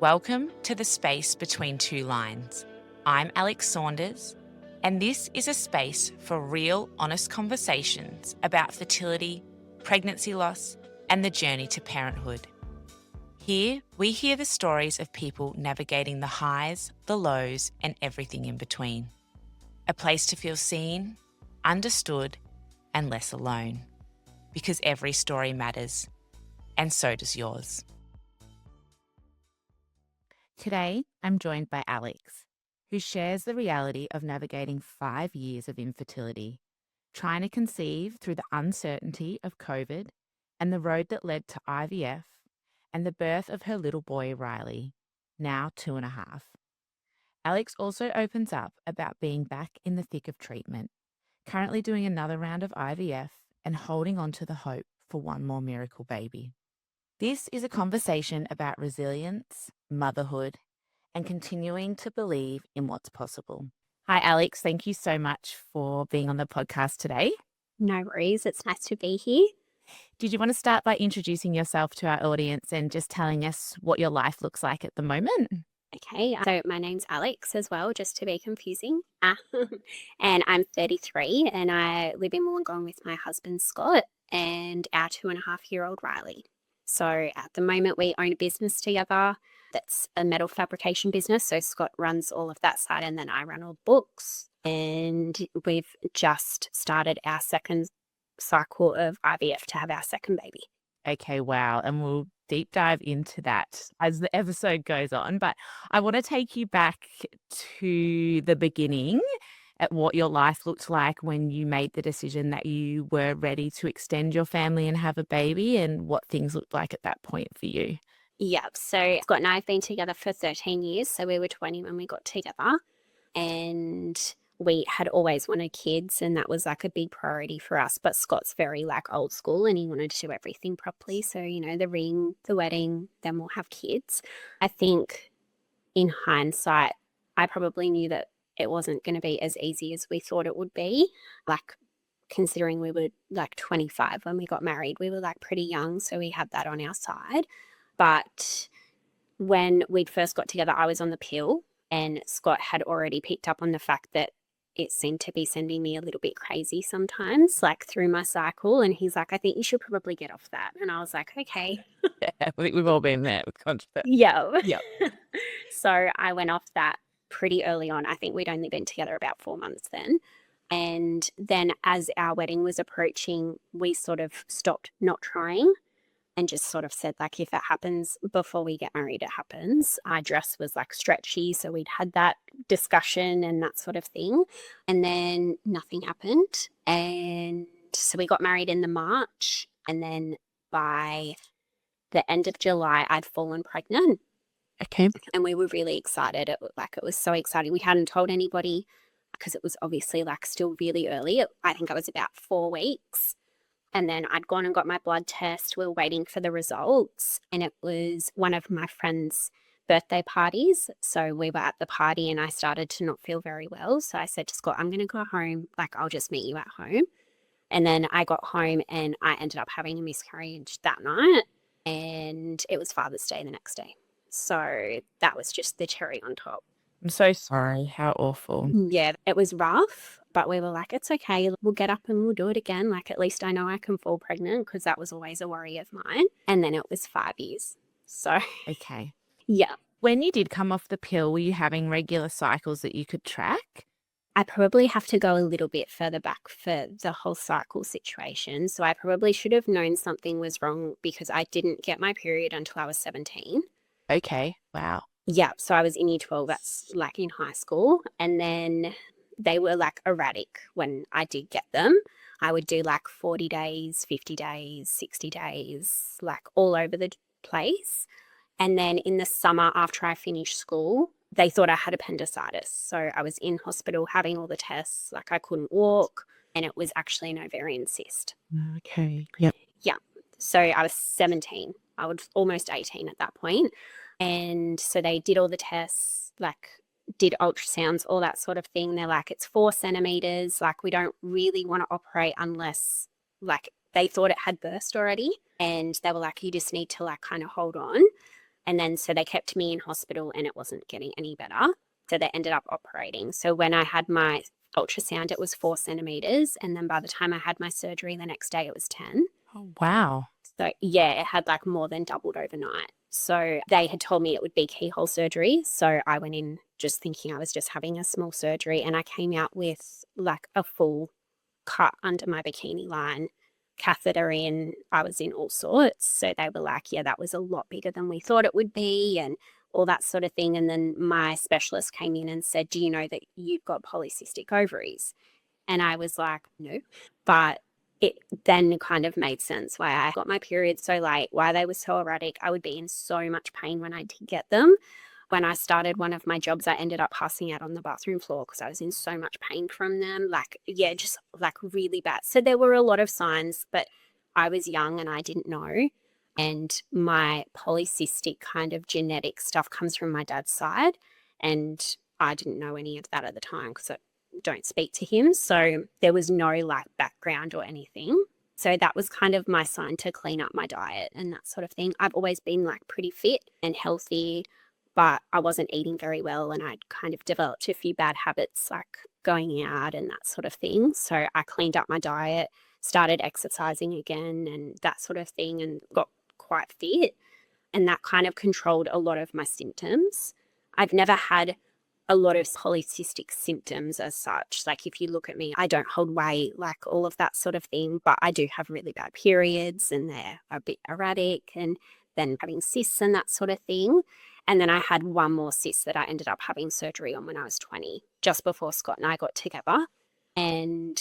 Welcome to the space between two lines. I'm Alex Saunders, and this is a space for real, honest conversations about fertility, pregnancy loss, and the journey to parenthood. Here, we hear the stories of people navigating the highs, the lows, and everything in between. A place to feel seen, understood, and less alone. Because every story matters, and so does yours. Today, I'm joined by Alex, who shares the reality of navigating 5 years of infertility, trying to conceive through the uncertainty of COVID and the road that led to IVF and the birth of her little boy, Riley, now 2.5. Alex also opens up about being back in the thick of treatment, currently doing another round of IVF and holding on to the hope for one more miracle baby. This is a conversation about resilience, motherhood, and continuing to believe in what's possible. Hi, Alex. Thank you so much for being on the podcast today. No worries. It's nice to be here. Did you want to start by introducing yourself to our audience and just telling us what your life looks like at the moment? Okay, so my name's Alex as well, just to be confusing. And I'm 33 and I live in Wollongong with my husband, Scott, and our 2.5-year-old Riley. So at the moment, we own a business together that's a metal fabrication business. So Scott runs all of that side and then I run all the books. And we've just started our second cycle of IVF to have our second baby. Okay, wow. And we'll deep dive into that as the episode goes on. But I want to take you back to the beginning at what your life looked like when you made the decision that you were ready to extend your family and have a baby and what things looked like at that point for you. Yeah, so Scott and I have been together for 13 years. So we were 20 when we got together and we had always wanted kids and that was like a big priority for us. But Scott's very like old school and he wanted to do everything properly. So, the ring, the wedding, then we'll have kids. I think in hindsight, I probably knew that it wasn't going to be as easy as we thought it would be. Like considering we were like 25 when we got married, we were like pretty young. So we had that on our side. But when we'd first got together, I was on the pill and Scott had already picked up on the fact that it seemed to be sending me a little bit crazy sometimes, like through my cycle. And he's like, I think you should probably get off that. And I was like, okay. Yeah, I think we've all been there with constant. Yeah. Yep. So I went off that pretty early on. I think we'd only been together about 4 months then. And then as our wedding was approaching, we sort of stopped not trying and just sort of said, like, if it happens before we get married, it happens. Our dress was like stretchy. So we'd had that discussion and that sort of thing. And then nothing happened. And so we got married in the March. And then by the end of July, I'd fallen pregnant. Okay. And we were really excited. It was so exciting. We hadn't told anybody because it was obviously like still really early. I think I was about 4 weeks. And then I'd gone and got my blood test. We were waiting for the results. And it was one of my friend's birthday parties. So we were at the party and I started to not feel very well. So I said to Scott, I'm going to go home. Like, I'll just meet you at home. And then I got home and I ended up having a miscarriage that night. And it was Father's Day the next day. So that was just the cherry on top. I'm so sorry. How awful. Yeah, it was rough, but we were like, it's okay. We'll get up and we'll do it again. Like, at least I know I can fall pregnant because that was always a worry of mine. And then it was 5 years. So, Okay. yeah. When you did come off the pill, were you having regular cycles that you could track? I probably have to go a little bit further back for the whole cycle situation. So I probably should have known something was wrong because I didn't get my period until I was 17. Okay. Wow. Yeah, so I was in year 12, that's like in high school. And then they were like erratic when I did get them. I would do like 40 days, 50 days, 60 days, like all over the place. And then in the summer after I finished school, they thought I had appendicitis. So I was in hospital having all the tests, like I couldn't walk, and it was actually an ovarian cyst. Okay. Yep. Yeah. So I was 17. I was almost 18 at that point. And so they did all the tests, like did ultrasounds, all that sort of thing. They're like, it's 4 centimeters. Like, we don't really want to operate unless, like, they thought it had burst already. And they were like, you just need to like kind of hold on. And then so they kept me in hospital and it wasn't getting any better. So they ended up operating. So when I had my ultrasound, it was 4 centimeters. And then by the time I had my surgery the next day, it was 10. Oh, wow. So yeah, it had like more than doubled overnight. So they had told me it would be keyhole surgery. So I went in just thinking I was just having a small surgery, and I came out with like a full cut under my bikini line, catheter in, I was in all sorts. So they were like, yeah, that was a lot bigger than we thought it would be, and all that sort of thing. And then my specialist came in and said, do you know that you've got polycystic ovaries? And I was like, no. But it then kind of made sense why I got my period so late, why they were so erratic. I would be in so much pain when I did get them. When I started one of my jobs, I ended up passing out on the bathroom floor because I was in so much pain from them. Like, yeah, just like really bad. So there were a lot of signs, but I was young and I didn't know. And my polycystic kind of genetic stuff comes from my dad's side. And I didn't know any of that at the time because I don't speak to him. So there was no like background or anything. So that was kind of my sign to clean up my diet and that sort of thing. I've always been like pretty fit and healthy, but I wasn't eating very well, and I'd kind of developed a few bad habits like going out and that sort of thing. So I cleaned up my diet, started exercising again and that sort of thing, and got quite fit. And that kind of controlled a lot of my symptoms. I've never had a lot of polycystic symptoms as such. Like if you look at me, I don't hold weight, like all of that sort of thing, but I do have really bad periods and they're a bit erratic, and then having cysts and that sort of thing. And then I had one more cyst that I ended up having surgery on when I was 20, just before Scott and I got together. And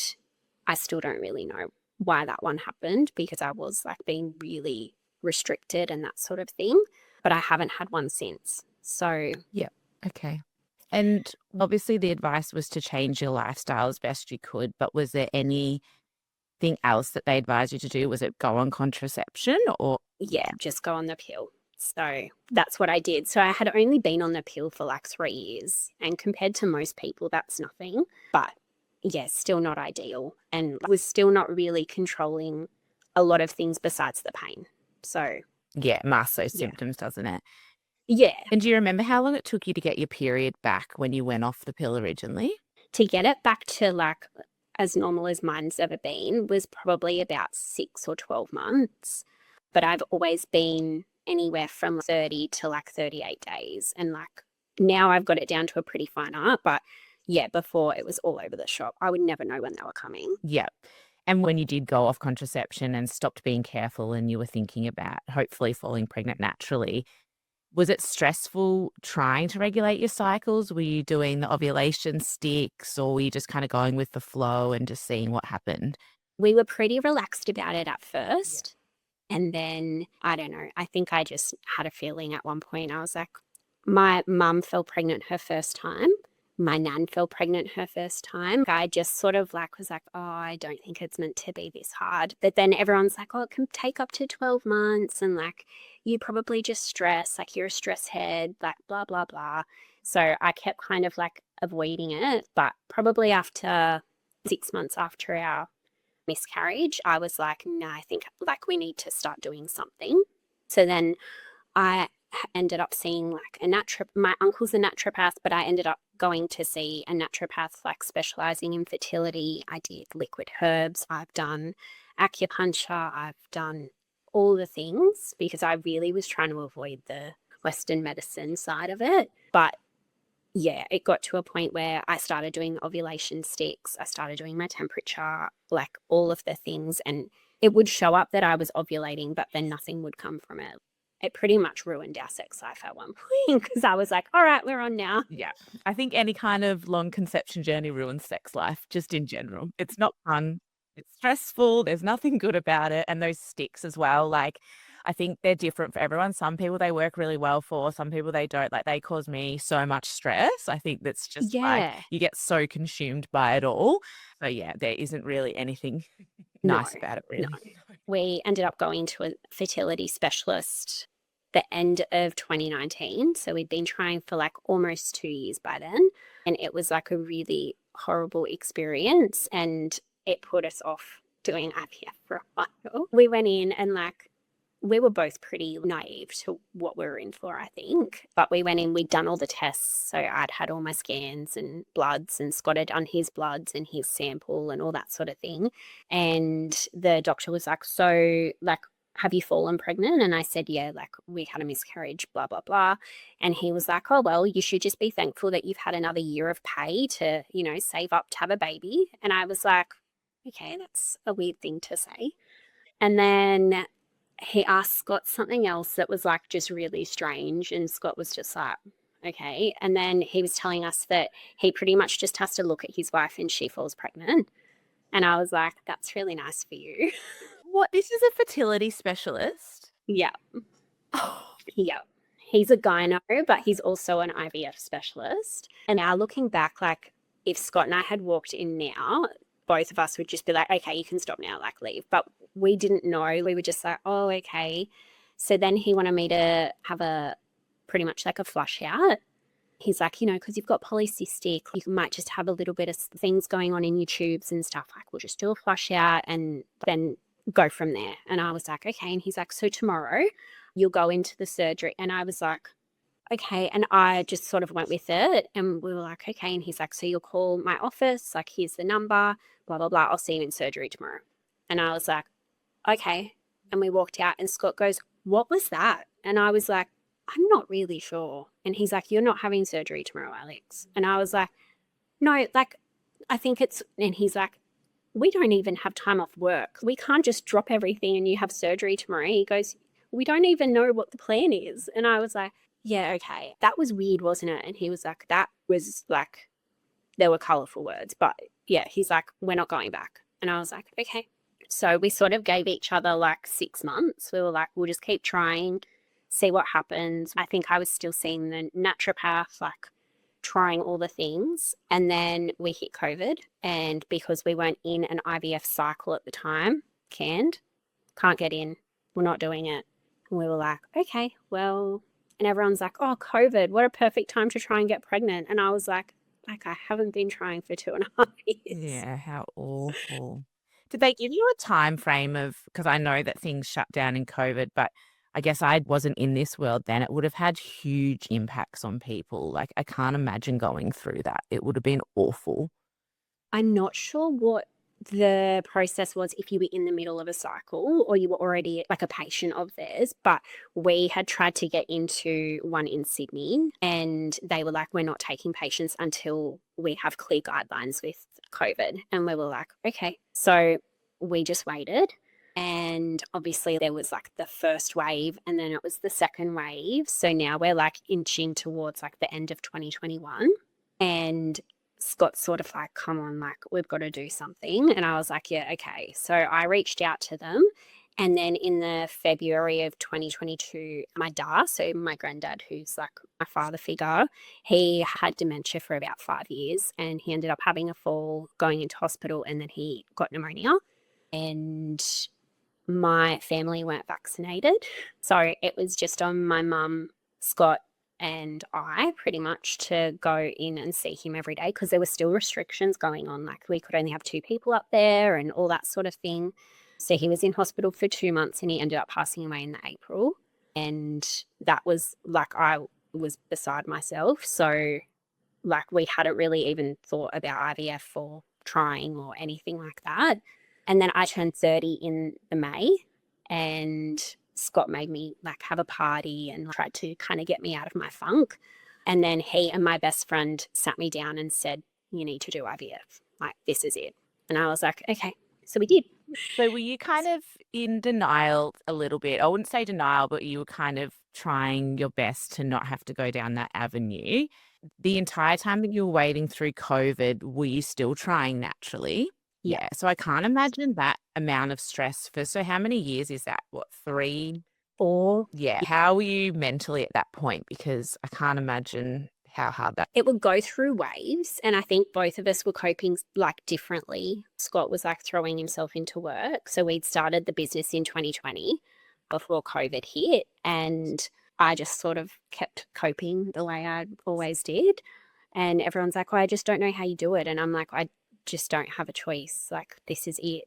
I still don't really know why that one happened, because I was like being really restricted and that sort of thing. But I haven't had one since. So Yeah. Okay. And obviously the advice was to change your lifestyle as best you could, but was there anything else that they advised you to do? Was it go on contraception or? yeah, just go on the pill. So that's what I did. So I had only been on the pill for like 3 years, and compared to most people, that's nothing. But yeah, still not ideal, and was still not really controlling a lot of things besides the pain. So Yeah, masks those yeah, symptoms, doesn't it? yeah. And do you remember how long it took you to get your period back when you went off the pill originally? To get it back to like as normal as mine's ever been was probably about 6 or 12 months. But I've always been anywhere from 30 to like 38 days. And like now I've got it down to a pretty fine art. But yeah, before it was all over the shop. I would never know when they were coming. Yeah. And when you did go off contraception and stopped being careful and you were thinking about hopefully falling pregnant naturally, was it stressful trying to regulate your cycles? Were you doing the ovulation sticks, or were you just kind of going with the flow and just seeing what happened? We were pretty relaxed about it at first. And then, I don't know, I think I just had a feeling at one point. I was like, my mum fell pregnant her first time. My nan fell pregnant her first time. I just sort of like was like, oh, I don't think it's meant to be this hard. But then everyone's like, oh, it can take up to 12 months. And like, you probably just stress, like you're a stress head, like blah, blah, blah. So I kept kind of like avoiding it. But probably after 6 months after our miscarriage, I was like, no, I think like we need to start doing something. So then I ended up seeing like a my uncle's a naturopath, but I ended up going to see a naturopath like specializing in fertility. I did liquid herbs, I've done acupuncture, I've done all the things because I really was trying to avoid the Western medicine side of it. But yeah, it got to a point where I started doing ovulation sticks. I started doing my temperature, like all of the things. And it would show up that I was ovulating, but then nothing would come from it. It pretty much ruined our sex life at one point because I was like, all right, we're on now. Yeah. I think any kind of long conception journey ruins sex life, just in general. It's not fun. It's stressful. There's nothing good about it. And those sticks as well, like, I think they're different for everyone. Some people they work really well for, some people they don't. Like, they cause me so much stress. I think that's just like Yeah. you get so consumed by it all. So yeah, there isn't really anything No, nice about it, no. really. We ended up going to a fertility specialist the end of 2019. So we'd been trying for like almost 2 years by then. And it was like a really horrible experience. And it put us off doing IVF for a while. We went in and like we were both pretty naive to what we were in for, I think. But we went in, we'd done all the tests. So I'd had all my scans and bloods, and Scott had done his bloods and his sample and all that sort of thing. And the doctor was like, so, like, have you fallen pregnant? And I said, yeah, like, we had a miscarriage, blah, blah, blah. And he was like, oh, well, you should just be thankful that you've had another year of pay to, save up to have a baby. And I was like, okay, that's a weird thing to say. And then he asked Scott something else that was like just really strange. And Scott was just like, okay. And then he was telling us that he pretty much just has to look at his wife and she falls pregnant. And I was like, that's really nice for you. What? This is a fertility specialist? Yeah. Oh, Yeah. He's a gyno, but he's also an IVF specialist. And now looking back, like if Scott and I had walked in now, both of us would just be like, okay, you can stop now, like leave. But we didn't know. We were just like, oh, okay. So then he wanted me to have pretty much like a flush out. He's like, because you've got polycystic, you might just have a little bit of things going on in your tubes and stuff. Like, we'll just do a flush out and then go from there. And I was like, okay. And he's like, so tomorrow you'll go into the surgery. And I was like, okay. And I just sort of went with it. And we were like, okay. And he's like, so you'll call my office. Like, here's the number, blah, blah, blah. I'll see you in surgery tomorrow. And I was like, okay. And we walked out and Scott goes, what was that? And I was like, I'm not really sure. And he's like, you're not having surgery tomorrow, Alex. And I was like, no, like, I think and he's like, we don't even have time off work. We can't just drop everything and you have surgery tomorrow. He goes, we don't even know what the plan is. And I was like, yeah, okay. That was weird, wasn't it? And he was like, that was like, there were colorful words. But yeah, he's like, we're not going back. And I was like, okay. So we sort of gave each other like 6 months. We were like, we'll just keep trying, see what happens. I think I was still seeing the naturopath, like trying all the things. And then we hit COVID. And because we weren't in an IVF cycle at the time, can't get in. We're not doing it. And we were like, okay, well, and everyone's like, oh, COVID, what a perfect time to try and get pregnant. And I was like, I haven't been trying for 2.5 years. yeah, how awful. Did they give you a time frame of, because I know that things shut down in COVID, but I guess I wasn't in this world then. It would have had huge impacts on people. Like, I can't imagine going through that. It would have been awful. I'm not sure what the process was if you were in the middle of a cycle or you were already like a patient of theirs, but we had tried to get into one in Sydney and they were like, we're not taking patients until we have clear guidelines with COVID. And we were like, okay. So we just waited. And obviously there was like the first wave and then it was the second wave. So now we're like inching towards like the end of 2021. And Scott's sort of like, come on, like, we've got to do something. And I was like, yeah, okay. So I reached out to them. And then in the February of 2022, my dad, so my granddad, who's like my father figure, he had dementia for about 5 years and he ended up having a fall, going into hospital, and then he got pneumonia. And my family weren't vaccinated. So it was just on my mum, Scott, and I pretty much to go in and see him every day because there were still restrictions going on. Like, we could only have 2 people up there and all that sort of thing. So he was in hospital for 2 months and he ended up passing away in April. And that was like, I was beside myself. So like, we hadn't really even thought about IVF or trying or anything like that. And then I turned 30 in the May and Scott made me like have a party and tried to kind of get me out of my funk. And then he and my best friend sat me down and said, you need to do IVF. Like, this is it. And I was like, okay. So we did. So were you kind of in denial a little bit? I wouldn't say denial, but you were kind of trying your best to not have to go down that avenue. The entire time that you were waiting through COVID, were you still trying naturally? Yeah. Yeah. So I can't imagine that amount of stress for, so how many years is that? What, 3? 4. Yeah. How were you mentally at that point? Because I can't imagine how hard that. It would go through waves. And I think both of us were coping like differently. Scott was like throwing himself into work. So we'd started the business in 2020 before COVID hit. And I just sort of kept coping the way I always did. And everyone's like, well, I just don't know how you do it. And I'm like, I just don't have a choice. Like, this is it.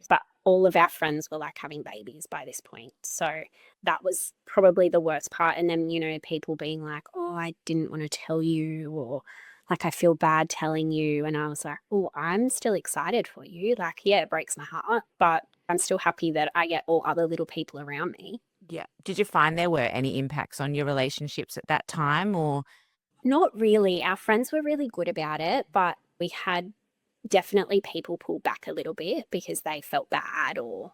But all of our friends were like having babies by this point. So that was probably the worst part. And then, people being like, oh, I didn't want to tell you, or like, I feel bad telling you. And I was like, oh, I'm still excited for you. Like, yeah, it breaks my heart, but I'm still happy that I get all other little people around me. Yeah. Did you find there were any impacts on your relationships at that time, or? Not really. Our friends were really good about it, but we had definitely people pull back a little bit because they felt bad or,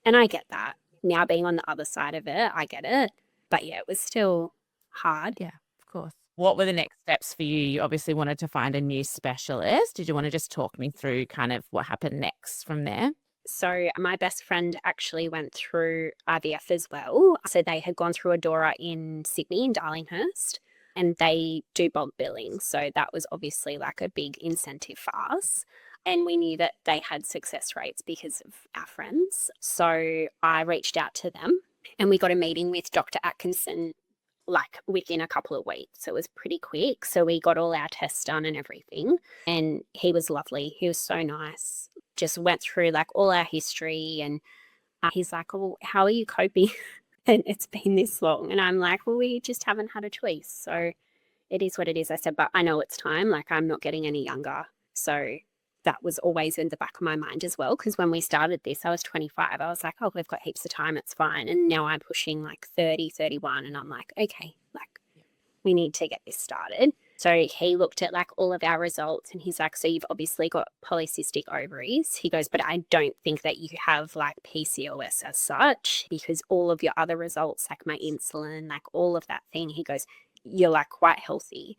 and I get that. Now being on the other side of it, I get it. But yeah, it was still hard. Yeah, of course. What were the next steps for you? You obviously wanted to find a new specialist. Did you want to just talk me through kind of what happened next from there? So my best friend actually went through IVF as well. So they had gone through a DORA in Sydney, in Darlinghurst, and they do bulk billing. So that was obviously like a big incentive for us. And we knew that they had success rates because of our friends. So I reached out to them and we got a meeting with Dr. Atkinson like within a couple of weeks. So it was pretty quick. So we got all our tests done and everything. And he was lovely. He was so nice. Just went through like all our history and he's like, oh, how are you coping? And it's been this long. And I'm like, well, we just haven't had a choice. So it is what it is. I said, but I know it's time. Like, I'm not getting any younger. So that was always in the back of my mind as well. Because when we started this, I was 25. I was like, oh, we've got heaps of time. It's fine. And now I'm pushing like 30, 31. And I'm like, okay, like we need to get this started. So he looked at like all of our results and he's like, so you've obviously got polycystic ovaries. He goes, but I don't think that you have like PCOS as such because all of your other results, like my insulin, like all of that thing, he goes, you're like quite healthy.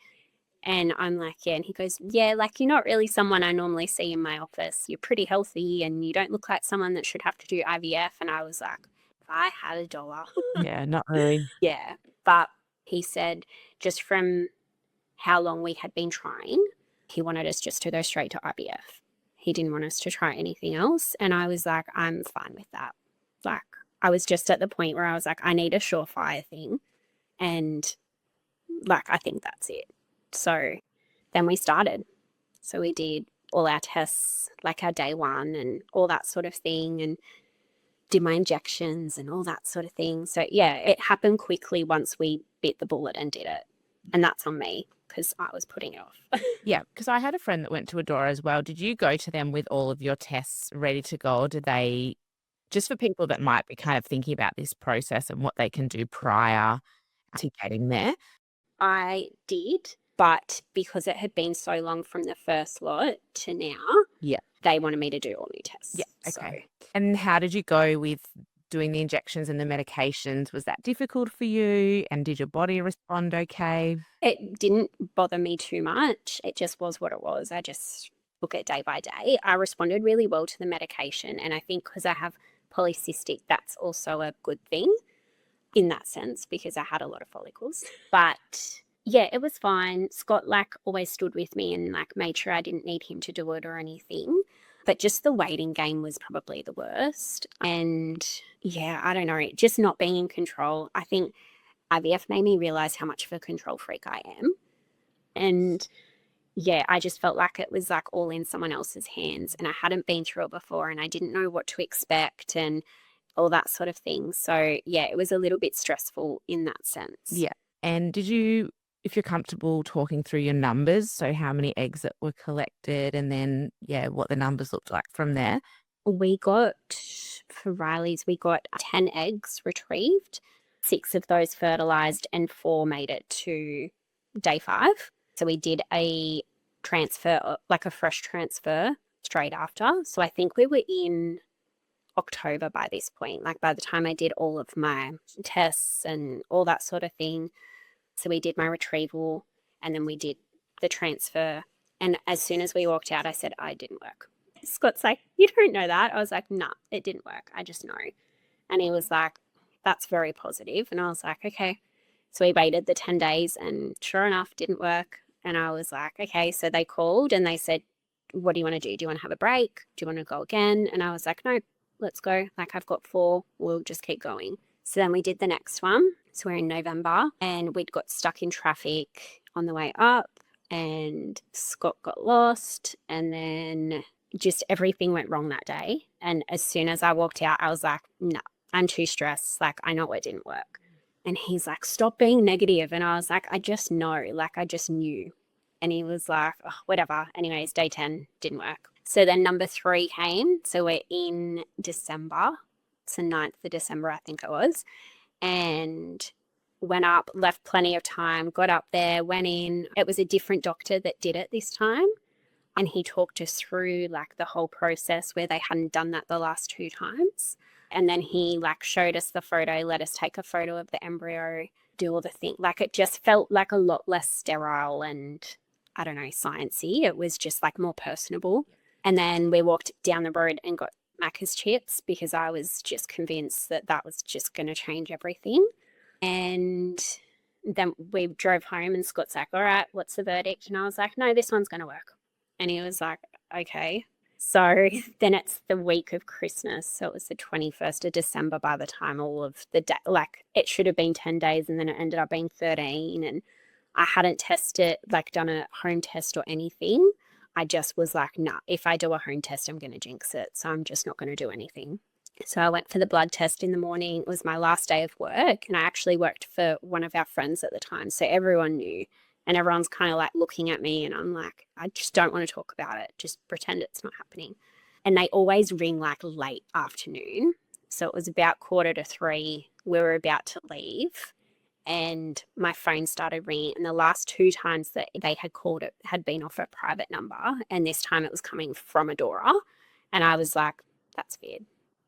And I'm like, yeah. And he goes, yeah, like you're not really someone I normally see in my office. You're pretty healthy and you don't look like someone that should have to do IVF. And I was like, if I had a dollar. Yeah, not really. Yeah. But he said just from how long we had been trying, he wanted us just to go straight to IVF. He didn't want us to try anything else. And I was like, I'm fine with that. Like, I was just at the point where I was like, I need a surefire thing. And like, I think that's it. So then we started. So we did all our tests, like our day one and all that sort of thing, and did my injections and all that sort of thing. So yeah, it happened quickly once we bit the bullet and did it. And that's on me because I was putting it off. Yeah, because I had a friend that went to Adora as well. Did you go to them with all of your tests ready to go? Or did they, just for people that might be kind of thinking about this process and what they can do prior to getting there? I did, but because it had been so long from the first lot to now, Yeah. they wanted me to do all new tests. Yeah. Okay. And how did you go with doing the injections and the medications? Was that difficult for you? And did your body respond okay? It didn't bother me too much. It just was what it was. I just took it day by day. I responded really well to the medication. And I think because I have polycystic, that's also a good thing in that sense because I had a lot of follicles. But yeah, it was fine. Scott like always stood with me and like made sure I didn't need him to do it or anything. But just the waiting game was probably the worst. And yeah, I don't know, just not being in control. I think IVF made me realize how much of a control freak I am. And yeah, I just felt like it was like all in someone else's hands and I hadn't been through it before and I didn't know what to expect and all that sort of thing. So yeah, it was a little bit stressful in that sense. Yeah. And did you, if you're comfortable talking through your numbers, so how many eggs that were collected and then, yeah, what the numbers looked like from there? We got, for Riley's, we got 10 eggs retrieved. 6 of those fertilized and 4 made it to day 5. So we did a transfer, like a fresh transfer straight after. So I think we were in October by this point, like by the time I did all of my tests and all that sort of thing. So we did my retrieval and then we did the transfer. And as soon as we walked out, I said, I didn't work. Scott's like, you don't know that. I was like, nah, it didn't work. I just know. And he was like, that's very positive. And I was like, okay. So we waited the 10 days and sure enough, didn't work. And I was like, okay. So they called and they said, what do you want to do? Do you want to have a break? Do you want to go again? And I was like, no, let's go. Like I've got 4. We'll just keep going. So then we did the next one. So we're in November and we'd got stuck in traffic on the way up and Scott got lost. And then, just everything went wrong that day. And as soon as I walked out, I was like, no, I'm too stressed. Like, I know it didn't work. And he's like, stop being negative. And I was like, I just know, like, I just knew. And he was like, oh, whatever. Anyways, day 10 didn't work. So then number 3 came. So we're in December. It's the 9th of December, I think it was. And went up, left plenty of time, got up there, went in. It was a different doctor that did it this time. And he talked us through like the whole process where they hadn't done that the last 2 times. And then he like showed us the photo, let us take a photo of the embryo, do all the thing. Like it just felt like a lot less sterile and I don't know, sciencey. It was just like more personable. And then we walked down the road and got Macca's chips because I was just convinced that that was just going to change everything. And then we drove home and Scott's like, all right, what's the verdict? And I was like, no, this one's going to work. And he was like, okay. So then it's the week of Christmas. So it was the 21st of December by the time all of the day, like it should have been 10 days and then it ended up being 13. And I hadn't tested, like done a home test or anything. I just was like, nah, if I do a home test, I'm going to jinx it. So I'm just not going to do anything. So I went for the blood test in the morning. It was my last day of work. And I actually worked for one of our friends at the time. So everyone knew. And everyone's kind of like looking at me and I'm like, I just don't want to talk about it. Just pretend it's not happening. And they always ring like late afternoon. So it was about 2:45. We were about to leave and my phone started ringing. And the last 2 times that they had called it had been off a private number. And this time it was coming from a Dora. And I was like, that's weird.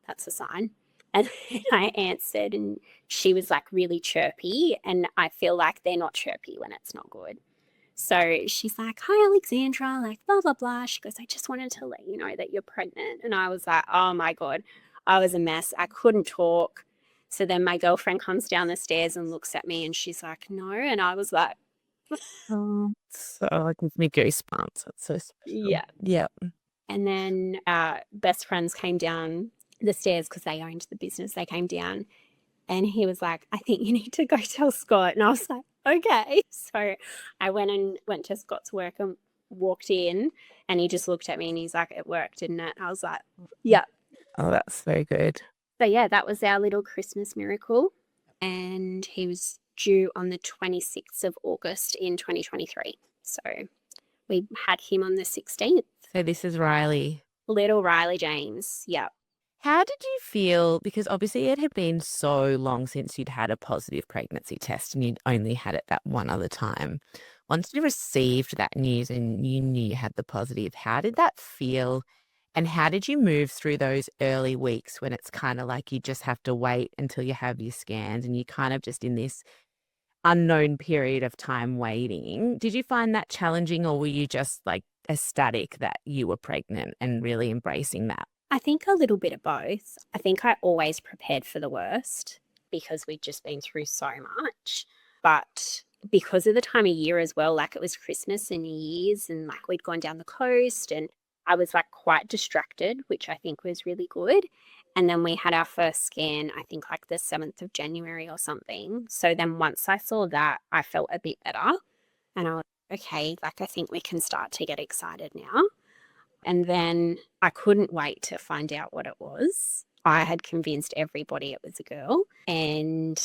That's a sign. And I answered and she was like really chirpy. And I feel like they're not chirpy when it's not good. So she's like, hi, Alexandra, like blah, blah, blah. She goes, I just wanted to let you know that you're pregnant. And I was like, oh my God, I was a mess. I couldn't talk. So then my girlfriend comes down the stairs and looks at me and she's like, no. And I was like, Oh, so it gives me goosebumps. It's so special. yeah. Yeah. And then our best friends came down the stairs because they owned the business. They came down and he was like, I think you need to go tell Scott. And I was like, okay. So I went to Scott's work and walked in and he just looked at me and he's like, it worked, didn't it? I was like, yeah. Oh, that's so good. So yeah, that was our little Christmas miracle. And he was due on the 26th of August in 2023. So we had him on the 16th. So this is Riley. Little Riley James. Yeah. How did you feel? Because obviously it had been so long since you'd had a positive pregnancy test and you'd only had it that one other time. Once you received that news and you knew you had the positive, how did that feel? And how did you move through those early weeks when it's kind of like you just have to wait until you have your scans and you're kind of just in this unknown period of time waiting? Did you find that challenging or were you just like ecstatic that you were pregnant and really embracing that? I think a little bit of both. I think I always prepared for the worst because we'd just been through so much. But because of the time of year as well, like it was Christmas and New Year's and like we'd gone down the coast and I was like quite distracted, which I think was really good. And then we had our first scan, I think like the 7th of January or something. So then once I saw that, I felt a bit better. And I was okay, like I think we can start to get excited now. And then I couldn't wait to find out what it was. I had convinced everybody it was a girl. And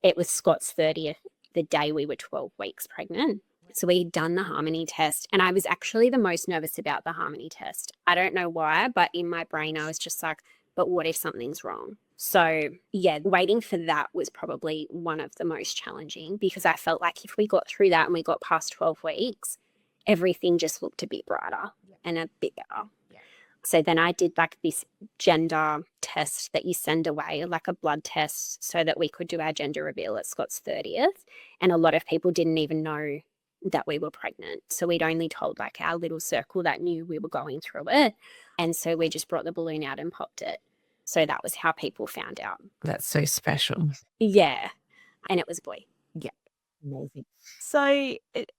it was Scott's 30th, the day we were 12 weeks pregnant. So we'd done the Harmony test. And I was actually the most nervous about the Harmony test. I don't know why, but in my brain, I was just like, but what if something's wrong? So yeah, waiting for that was probably one of the most challenging because I felt like if we got through that and we got past 12 weeks, everything just looked a bit brighter and a bit better. Yeah. So then I did like this gender test that you send away, like a blood test so that we could do our gender reveal at Scott's 30th. And a lot of people didn't even know that we were pregnant. So we'd only told like our little circle that knew we were going through it. And so we just brought the balloon out and popped it. So that was how people found out. That's so special. Yeah. And it was a boy. Yeah. Amazing. So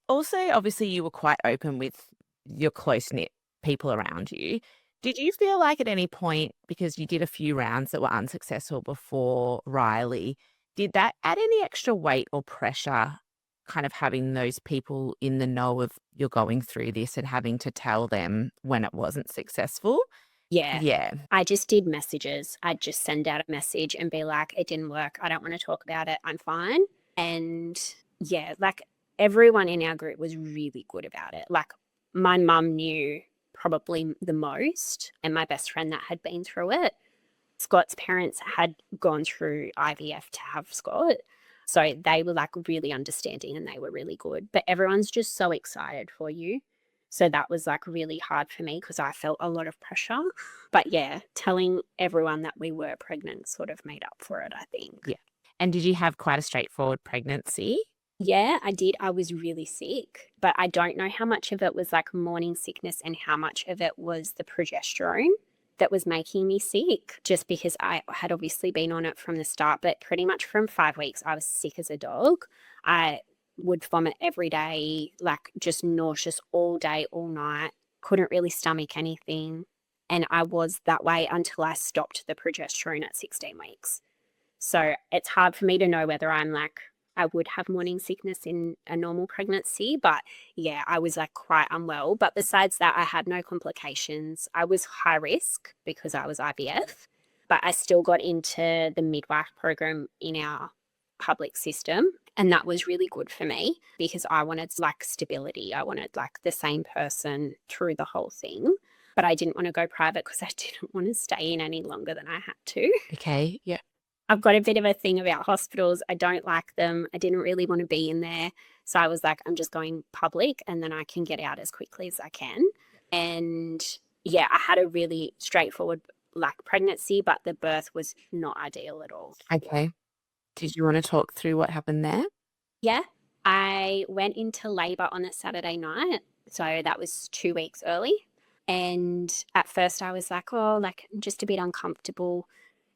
also, obviously, you were quite open with your close-knit people around you. Did you feel like at any point, because you did a few rounds that were unsuccessful before Riley, did that add any extra weight or pressure kind of having those people in the know of you're going through this and having to tell them when it wasn't successful. Yeah. Yeah. I just did messages. I'd just send out a message and be like, it didn't work. I don't want to talk about it. I'm fine. And yeah, like everyone in our group was really good about it. Like my mum knew probably the most, and my best friend that had been through it. Scott's parents had gone through IVF to have Scott. So they were like really understanding and they were really good. But everyone's just so excited for you. So that was like really hard for me because I felt a lot of pressure. But yeah, telling everyone that we were pregnant sort of made up for it, I think. Yeah. And did you have quite a straightforward pregnancy? Yeah, I did. I was really sick, but I don't know how much of it was like morning sickness and how much of it was the progesterone that was making me sick, just because I had obviously been on it from the start, but pretty much from 5 weeks, I was sick as a dog. I would vomit every day, like just nauseous all day, all night, couldn't really stomach anything. And I was that way until I stopped the progesterone at 16 weeks. So it's hard for me to know whether I'm like, I would have morning sickness in a normal pregnancy, but yeah, I was like quite unwell. But besides that, I had no complications. I was high risk because I was IVF, but I still got into the midwife program in our public system. And that was really good for me because I wanted like stability. I wanted like the same person through the whole thing. But I didn't want to go private because I didn't want to stay in any longer than I had to. Okay. Yeah. I've got a bit of a thing about hospitals. I don't like them. I didn't really want to be in there. So I was like, I'm just going public and then I can get out as quickly as I can. And yeah, I had a really straightforward like pregnancy, but the birth was not ideal at all. Okay. Did you want to talk through what happened there? Yeah, I went into labor on a Saturday night. So that was 2 weeks early. And at first I was like, oh, like just a bit uncomfortable.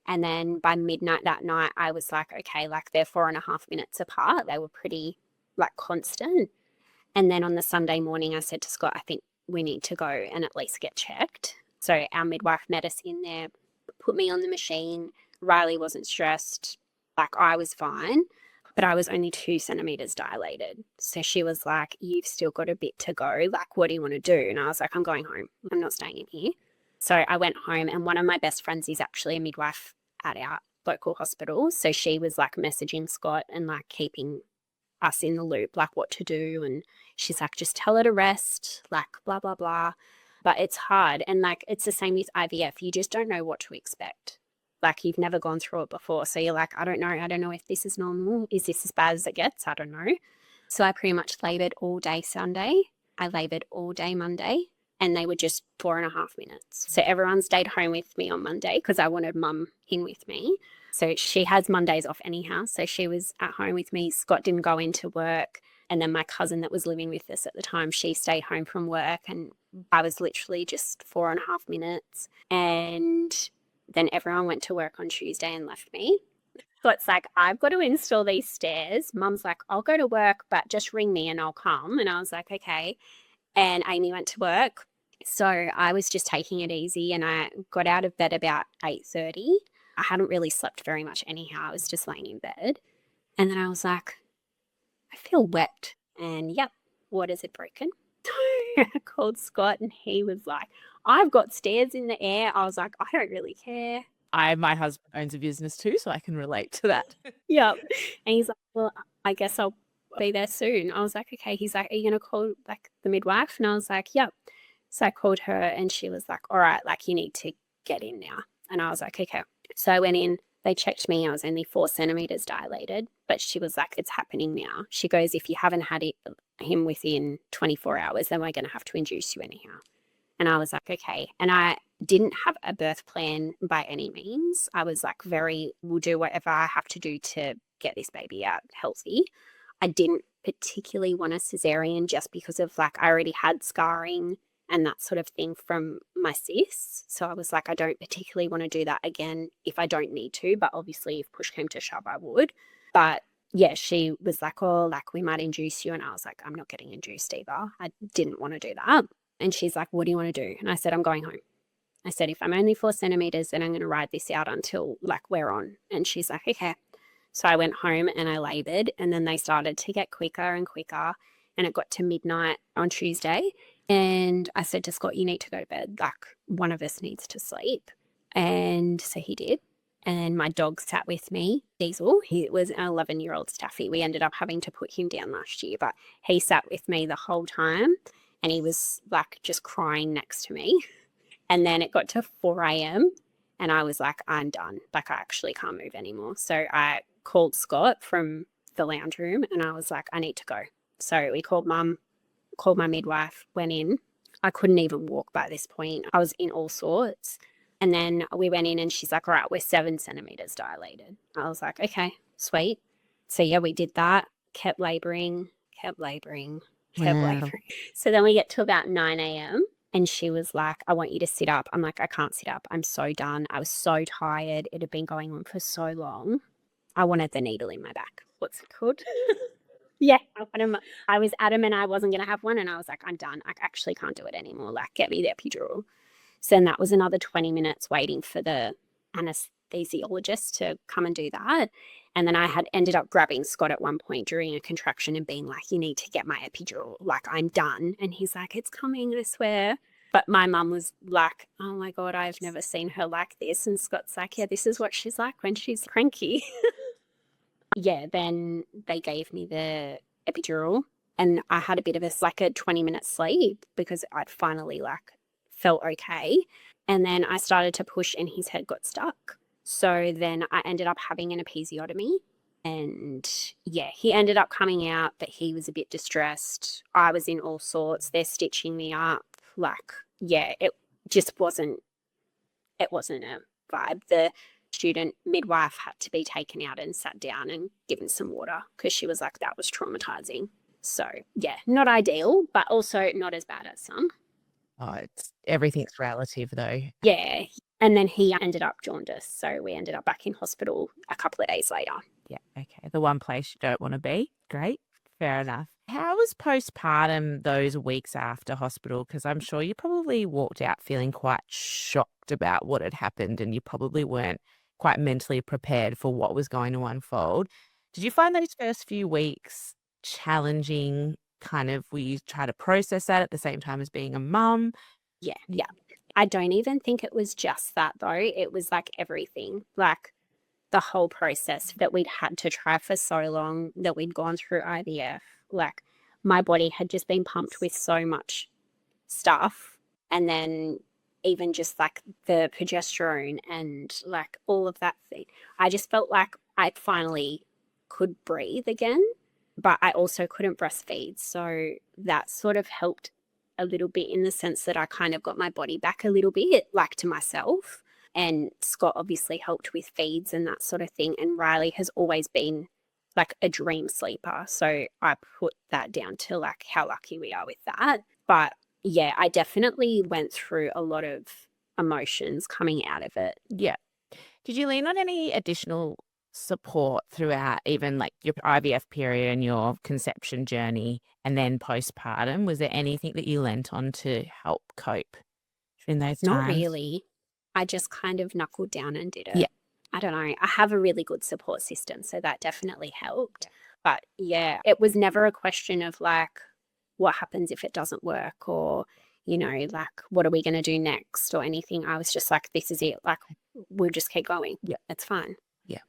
And then by midnight that night, I was like, okay, like they're 4.5 minutes apart. They were pretty like constant. And then on the Sunday morning, I said to Scott, I think we need to go and at least get checked. So our midwife met us in there, put me on the machine. Riley wasn't stressed. Like I was fine, but I was only 2 centimeters dilated. So she was like, you've still got a bit to go. Like, what do you want to do? And I was like, I'm going home. I'm not staying in here. So I went home, and one of my best friends is actually a midwife at our local hospital. So she was like messaging Scott and like keeping us in the loop, like what to do. And she's like, just tell her to rest, like blah, blah, blah. But it's hard. And like, it's the same with IVF. You just don't know what to expect. Like you've never gone through it before. So you're like, I don't know. I don't know if this is normal. Is this as bad as it gets? I don't know. So I pretty much laboured all day Sunday. I laboured all day Monday. And they were just 4.5 minutes. So everyone stayed home with me on Monday because I wanted mum in with me. So she has Mondays off anyhow. So she was at home with me. Scott didn't go into work. And then my cousin that was living with us at the time, she stayed home from work. And I was literally just 4.5 minutes. And then everyone went to work on Tuesday and left me. So it's like, I've got to install these stairs. Mum's like, I'll go to work, but just ring me and I'll come. And I was like, okay. And Amy went to work. So I was just taking it easy and I got out of bed about 8:30. I hadn't really slept very much anyhow. I was just laying in bed. And then I was like, I feel wet. And yep, waters had broken. I called Scott and he was like, I've got stairs in the air. I was like, I don't really care. My husband owns a business too, so I can relate to that. Yep. And he's like, well, I guess I'll be there soon. I was like, okay. He's like, are you going to call like the midwife? And I was like, yep. So I called her and she was like, all right, like you need to get in now. And I was like, okay. So I went in, they checked me. I was only 4 centimeters dilated, but she was like, it's happening now. She goes, if you haven't had him within 24 hours, then we're going to have to induce you anyhow. And I was like, okay. And I didn't have a birth plan by any means. I was like, we'll do whatever I have to do to get this baby out healthy. I didn't particularly want a cesarean just because of like, I already had scarring and that sort of thing from my cysts. So I was like, I don't particularly want to do that again if I don't need to. But obviously, if push came to shove, I would. But yeah, she was like, oh, like we might induce you. And I was like, I'm not getting induced either. I didn't want to do that. And she's like, what do you want to do? And I said, I'm going home. I said, if I'm only 4 centimeters, then I'm going to ride this out until like we're on. And she's like, okay. So I went home and I laboured, and then they started to get quicker and quicker. And it got to midnight on Tuesday. And I said to Scott, you need to go to bed. Like, one of us needs to sleep. And so he did. And my dog sat with me, Diesel. He was an 11-year-old Staffy. We ended up having to put him down last year, but he sat with me the whole time. And he was like just crying next to me. And then it got to 4 a.m. and I was like, I'm done. Like, I actually can't move anymore. So I called Scott from the lounge room and I was like, I need to go. So we called Mum, called my midwife, went in. I couldn't even walk by this point. I was in all sorts. And then we went in and she's like, all right, we're 7 centimeters dilated. I was like, okay, sweet. So yeah, we did that, kept laboring. Wow. So then we get to about 9 a.m. and she was like, I want you to sit up. I'm like, I can't sit up. I'm so done. I was so tired. It had been going on for so long. I wanted the needle in my back. What's it called? Yeah, I was adamant I wasn't going to have one. And I was like, I'm done. I actually can't do it anymore. Like, get me the epidural. So then that was another 20 minutes waiting for the anesthesiologist to come and do that. And then I had ended up grabbing Scott at one point during a contraction and being like, you need to get my epidural. Like, I'm done. And he's like, it's coming, I swear. But my mum was like, oh my God, I've never seen her like this. And Scott's like, yeah, this is what she's like when she's cranky. Yeah, then they gave me the epidural and I had a bit of a 20-minute sleep because I'd finally felt okay. And then I started to push and his head got stuck. So then I ended up having an episiotomy. And yeah, he ended up coming out, but he was a bit distressed. I was in all sorts. They're stitching me up. Yeah, it just wasn't a vibe. The student midwife had to be taken out and sat down and given some water because she was like, that was traumatizing. So yeah, not ideal, but also not as bad as some. Oh, everything's relative though. Yeah. And then he ended up jaundiced. So we ended up back in hospital a couple of days later. Yeah, okay. The one place you don't want to be. Great. Fair enough. How was postpartum those weeks after hospital? Because I'm sure you probably walked out feeling quite shocked about what had happened and you probably weren't quite mentally prepared for what was going to unfold. Did you find those first few weeks challenging? Kind of, will you try to process that at the same time as being a mum? Yeah. I don't even think it was just that though. It was like everything, like the whole process that we'd had to try for so long, that we'd gone through IVF. Like, my body had just been pumped with so much stuff. And then even just like the progesterone and like all of that thing. I just felt like I finally could breathe again, but I also couldn't breastfeed. So that sort of helped a little bit in the sense that I kind of got my body back a little bit, like to myself. And Scott obviously helped with feeds and that sort of thing. And Riley has always been like a dream sleeper. So I put that down to like how lucky we are with that. But yeah, I definitely went through a lot of emotions coming out of it. Yeah. Did you lean on any additional support throughout even like your IVF period and your conception journey and then postpartum? Was there anything that you lent on to help cope during those Not times? really. I just kind of knuckled down and did it. Yeah. I don't know. I have a really good support system, so that definitely helped. But yeah, it was never a question of like, what happens if it doesn't work, or, you know, like, what are we going to do next or anything. I was just like, this is it. Like, we'll just keep going. Yeah. It's fine. Yeah.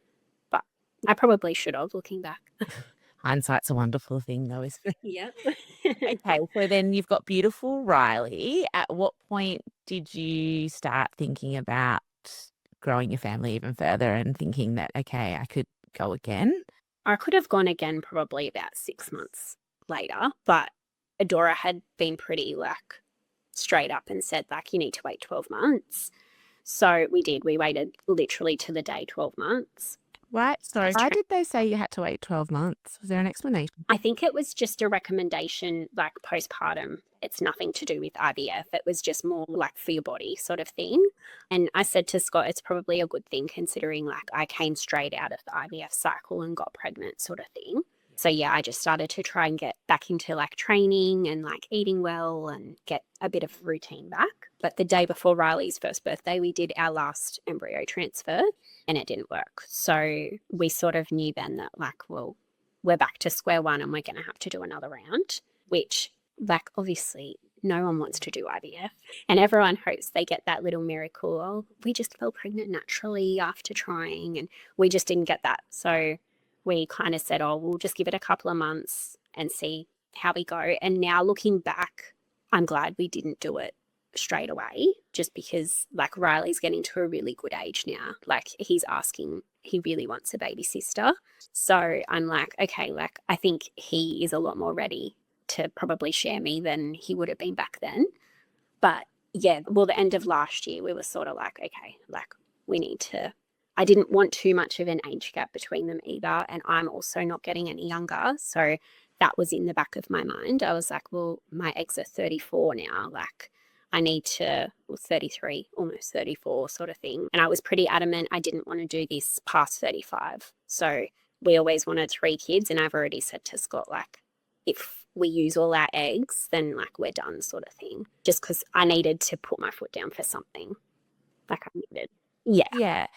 But I probably should have, looking back. Hindsight's a wonderful thing though, isn't it? Yeah. Okay, so then you've got beautiful Riley. At what point did you start thinking about growing your family even further and thinking that, okay, I could go again? I could have gone again probably about 6 months later, but Adora had been pretty like straight up and said like, you need to wait 12 months. So we did. We waited literally to the day 12 months. Right. So why did they say you had to wait 12 months? Was there an explanation? I think it was just a recommendation, like postpartum. It's nothing to do with IVF. It was just more like for your body sort of thing. And I said to Scott, it's probably a good thing considering like I came straight out of the IVF cycle and got pregnant sort of thing. So yeah, I just started to try and get back into like training and like eating well and get a bit of routine back. But the day before Riley's first birthday, we did our last embryo transfer and it didn't work. So we sort of knew then that like, well, we're back to square one and we're going to have to do another round, which like obviously no one wants to do IVF and everyone hopes they get that little miracle. Oh, we just fell pregnant naturally after trying, and we just didn't get that. So we kind of said, oh, we'll just give it a couple of months and see how we go. And now looking back, I'm glad we didn't do it straight away, just because like Riley's getting to a really good age now. Like he's asking, he really wants a baby sister. So I'm like, okay, like I think he is a lot more ready to probably share me than he would have been back then. But yeah, well, the end of last year, we were sort of like, okay, like we need to, I didn't want too much of an age gap between them either. And I'm also not getting any younger. So that was in the back of my mind. I was like, well, my eggs are 34 now. Like I need to, well, 33, almost 34 sort of thing. And I was pretty adamant I didn't want to do this past 35. So we always wanted 3 kids. And I've already said to Scott, like, if we use all our eggs, then like we're done sort of thing. Just because I needed to put my foot down for something. Like I needed. Yeah. Yeah.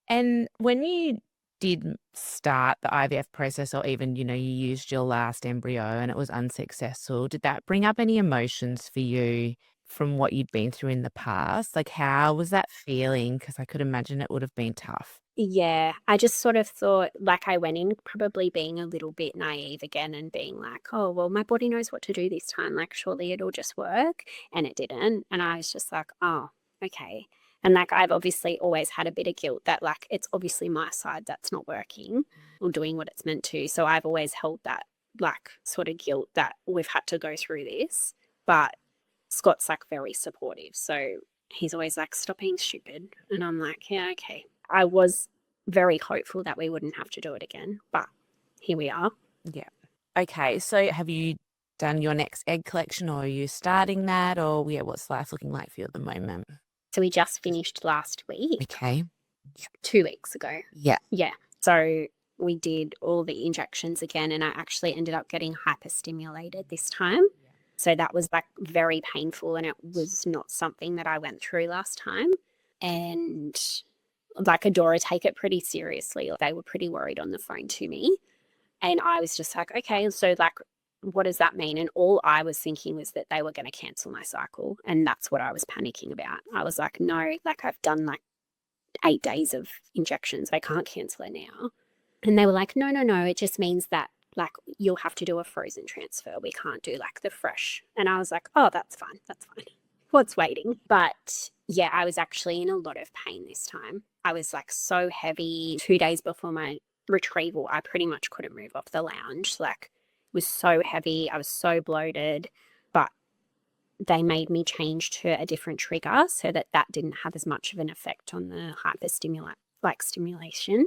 And when you did start the IVF process, or even, you used your last embryo and it was unsuccessful, did that bring up any emotions for you from what you'd been through in the past? Like, how was that feeling? Because I could imagine it would have been tough. Yeah, I just sort of thought, like, I went in probably being a little bit naive again and being like, oh, well, my body knows what to do this time. Like, surely it'll just work. And it didn't. And I was just like, oh, okay. And like, I've obviously always had a bit of guilt that, like, it's obviously my side that's not working or doing what it's meant to. So I've always held that, like, sort of guilt that we've had to go through this. But Scott's like very supportive. So he's always like, stop being stupid. And I'm like, yeah, okay. I was very hopeful that we wouldn't have to do it again, but here we are. Yeah. Okay. So have you done your next egg collection, or are you starting that, or yeah, what's life looking like for you at the moment? So we just finished last week, Okay. 2 weeks ago. Yeah. Yeah. So we did all the injections again, and I actually ended up getting hyperstimulated this time. So that was like very painful, and it was not something that I went through last time. And like Adora take it pretty seriously. They were pretty worried on the phone to me. And I was just like, okay, so like, what does that mean? And all I was thinking was that they were going to cancel my cycle. And that's what I was panicking about. I was like, no, like I've done like 8 days of injections. I can't cancel it now. And they were like, no, no, no. It just means that like you'll have to do a frozen transfer. We can't do like the fresh. And I was like, oh, that's fine. That's fine. What's waiting? But yeah, I was actually in a lot of pain this time. I was like so heavy. 2 days before my retrieval, I pretty much couldn't move off the lounge. Like it was so heavy. I was so bloated, but they made me change to a different trigger so that that didn't have as much of an effect on the stimulation.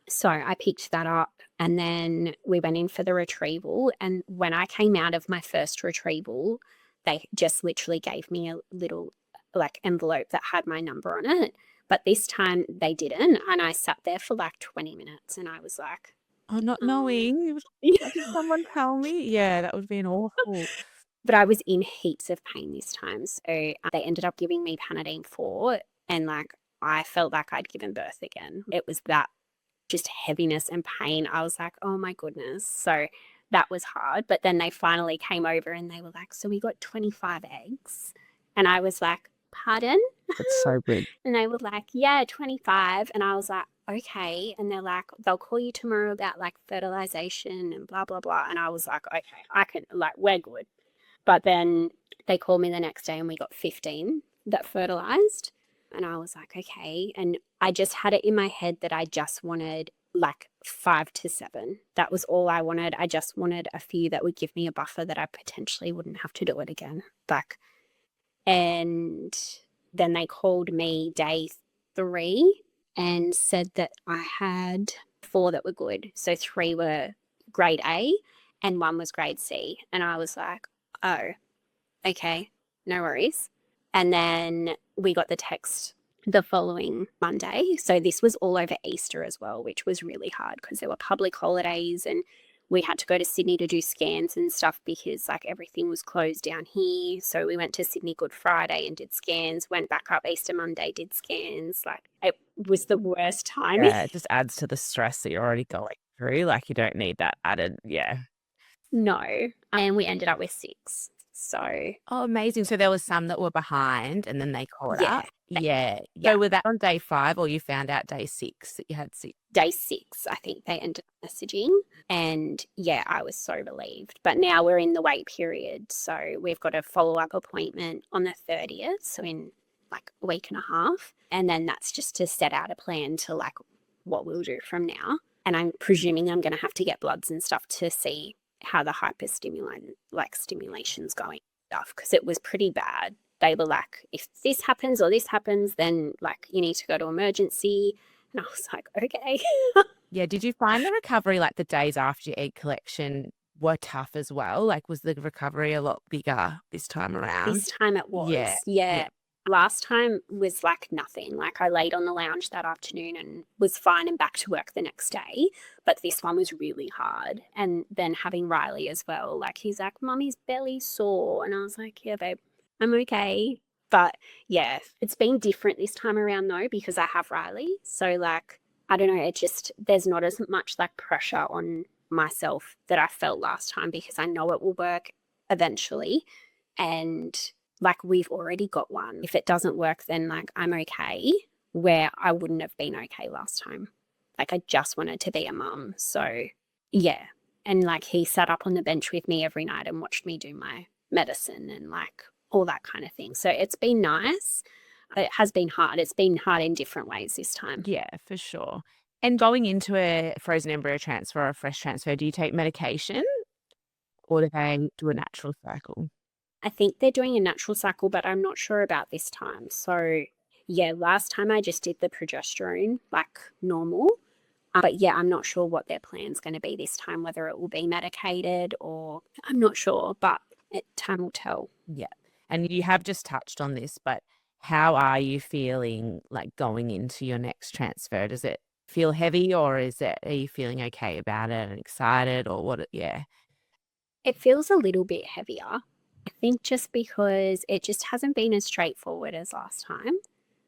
So I picked that up and then we went in for the retrieval. And when I came out of my first retrieval, they just literally gave me a little like envelope that had my number on it. But this time they didn't. And I sat there for like 20 minutes and I was like, Oh, not knowing. Did someone tell me? Yeah, that would have been awful. But I was in heaps of pain this time. So they ended up giving me Panadeine 4 and like I felt like I'd given birth again. It was that just heaviness and pain. I was like, oh my goodness. So that was hard. But then they finally came over and they were like, so we got 25 eggs. And I was like, pardon? That's so good. And they were like, yeah, 25. And I was like, okay. And they're like, they'll call you tomorrow about like fertilization and blah, blah, blah. And I was like, okay, I can, like, we're good. But then they called me the next day and we got 15 that fertilized. And I was like, okay. And I just had it in my head that I just wanted like 5 to 7. That was all I wanted. I just wanted a few that would give me a buffer that I potentially wouldn't have to do it again. Like, and then they called me day 3 and said that I had 4 that were good. So 3 were grade A and 1 was grade C. And I was like, oh, okay, no worries. And then we got the text the following Monday. So this was all over Easter as well, which was really hard because there were public holidays and we had to go to Sydney to do scans and stuff because like everything was closed down here. So we went to Sydney Good Friday and did scans, went back up Easter Monday, did scans. Like it was the worst timing. Yeah, it just adds to the stress that you're already going through. Like you don't need that added. Yeah. No. And we ended up with 6. So Oh, amazing. So there was some that were behind and then they caught yeah, up. Yeah. yeah. So was that on day 5 or you found out day 6 that you had 6? Day 6, I think they ended up messaging. And yeah, I was so relieved. But now we're in the wait period. So we've got a follow-up appointment on the 30th. So in like a week and a half. And then that's just to set out a plan to like what we'll do from now. And I'm presuming I'm going to have to get bloods and stuff to see how the stimulation's going stuff, because it was pretty bad. They were like, if this happens or this happens, then like you need to go to emergency. And I was like, okay. Yeah. Did you find the recovery, like the days after your egg collection, were tough as well? Like was the recovery a lot bigger this time around? This time it was. Yeah. Yeah. Last time was like nothing. Like I laid on the lounge that afternoon and was fine and back to work the next day. But this one was really hard. And then having Riley as well, like he's like, Mummy's belly sore. And I was like, yeah, babe, I'm okay. But yeah, it's been different this time around though, because I have Riley. So like, I don't know, it just, there's not as much like pressure on myself that I felt last time because I know it will work eventually. And like we've already got one. If it doesn't work, then like I'm okay, where I wouldn't have been okay last time. Like I just wanted to be a mum. So yeah. And like he sat up on the bench with me every night and watched me do my medicine and like all that kind of thing. So it's been nice. It has been hard. It's been hard in different ways this time. Yeah, for sure. And going into a frozen embryo transfer or a fresh transfer, do you take medication or do they do a natural cycle? I think they're doing a natural cycle, but I'm not sure about this time. So yeah, last time I just did the progesterone like normal. But yeah, I'm not sure what their plan's going to be this time, whether it will be medicated or I'm not sure, but time will tell. Yeah. And you have just touched on this, but how are you feeling like going into your next transfer? Does it feel heavy or are you feeling okay about it and excited or what? Yeah. It feels a little bit heavier. I think just because it just hasn't been as straightforward as last time.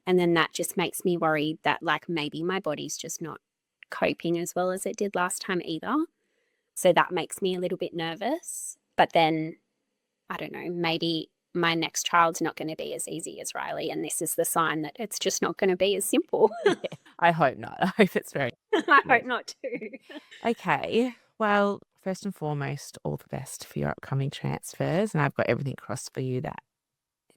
And then that just makes me worried that like maybe my body's just not coping as well as it did last time either. So that makes me a little bit nervous. But then, I don't know, maybe my next child's not going to be as easy as Riley. And this is the sign that it's just not going to be as simple. Yeah, I hope not. I hope it's very. I hope not too. Okay. Well, first and foremost, all the best for your upcoming transfers. And I've got everything crossed for you that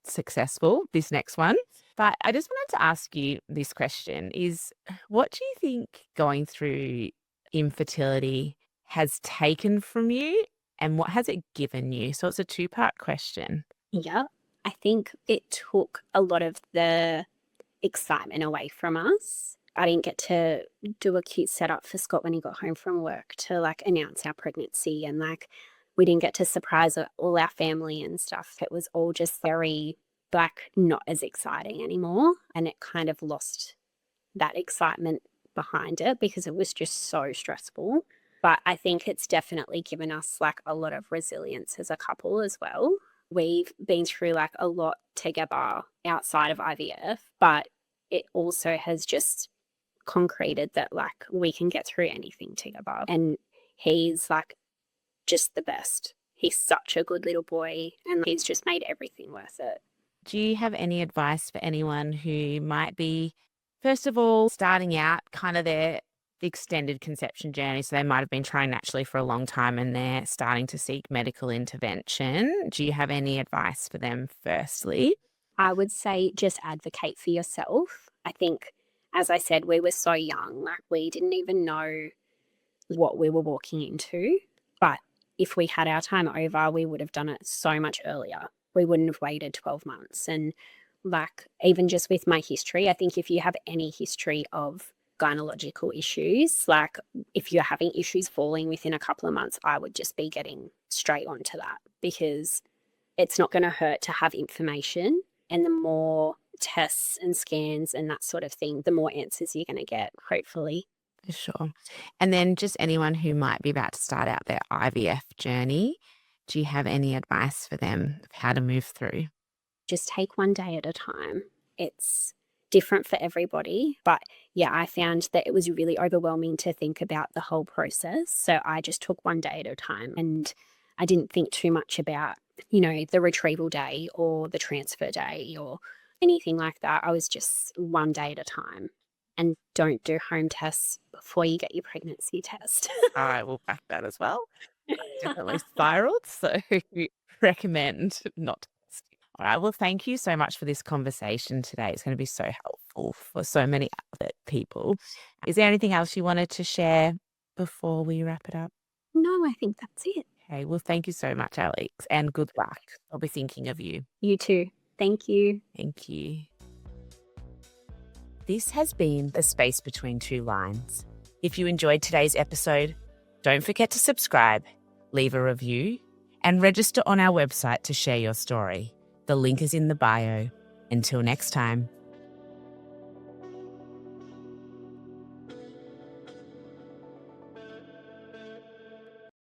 it's successful, this next one. But I just wanted to ask you this question is what do you think going through infertility has taken from you and what has it given you? So it's a 2-part question. Yeah, I think it took a lot of the excitement away from us. I didn't get to do a cute setup for Scott when he got home from work to like announce our pregnancy, and like we didn't get to surprise all our family and stuff. It was all just very like not as exciting anymore, and it kind of lost that excitement behind it because it was just so stressful. But I think it's definitely given us like a lot of resilience as a couple as well. We've been through like a lot together outside of IVF, but it also has just concreted that like we can get through anything together. And he's like just the best. He's such a good little boy and he's just made everything worth it. Do you have any advice for anyone who might be, first of all, starting out kind of the extended conception journey? So they might have been trying naturally for a long time and they're starting to seek medical intervention. Do you have any advice for them firstly? I would say just advocate for yourself. I think, as I said, we were so young, like we didn't even know what we were walking into. But if we had our time over, we would have done it so much earlier. We wouldn't have waited 12 months. And like, even just with my history, I think if you have any history of gynecological issues, like if you're having issues falling within a couple of months, I would just be getting straight onto that because it's not going to hurt to have information. And the more tests and scans and that sort of thing, the more answers you're going to get, hopefully. For sure. And then just anyone who might be about to start out their IVF journey, do you have any advice for them of how to move through? Just take one day at a time. It's different for everybody. But yeah, I found that it was really overwhelming to think about the whole process. So I just took one day at a time, and I didn't think too much about, the retrieval day or the transfer day or anything like that. I was just one day at a time. And don't do home tests before you get your pregnancy test. I will back that as well. Definitely spiraled, so recommend not testing. All right. Well, thank you so much for this conversation today. It's going to be so helpful for so many other people. Is there anything else you wanted to share before we wrap it up? No, I think that's it. Okay. Well, thank you so much, Alex, and good luck. I'll be thinking of you. You too. Thank you. Thank you. This has been The Space Between Two Lines. If you enjoyed today's episode, don't forget to subscribe, leave a review, and register on our website to share your story. The link is in the bio. Until next time.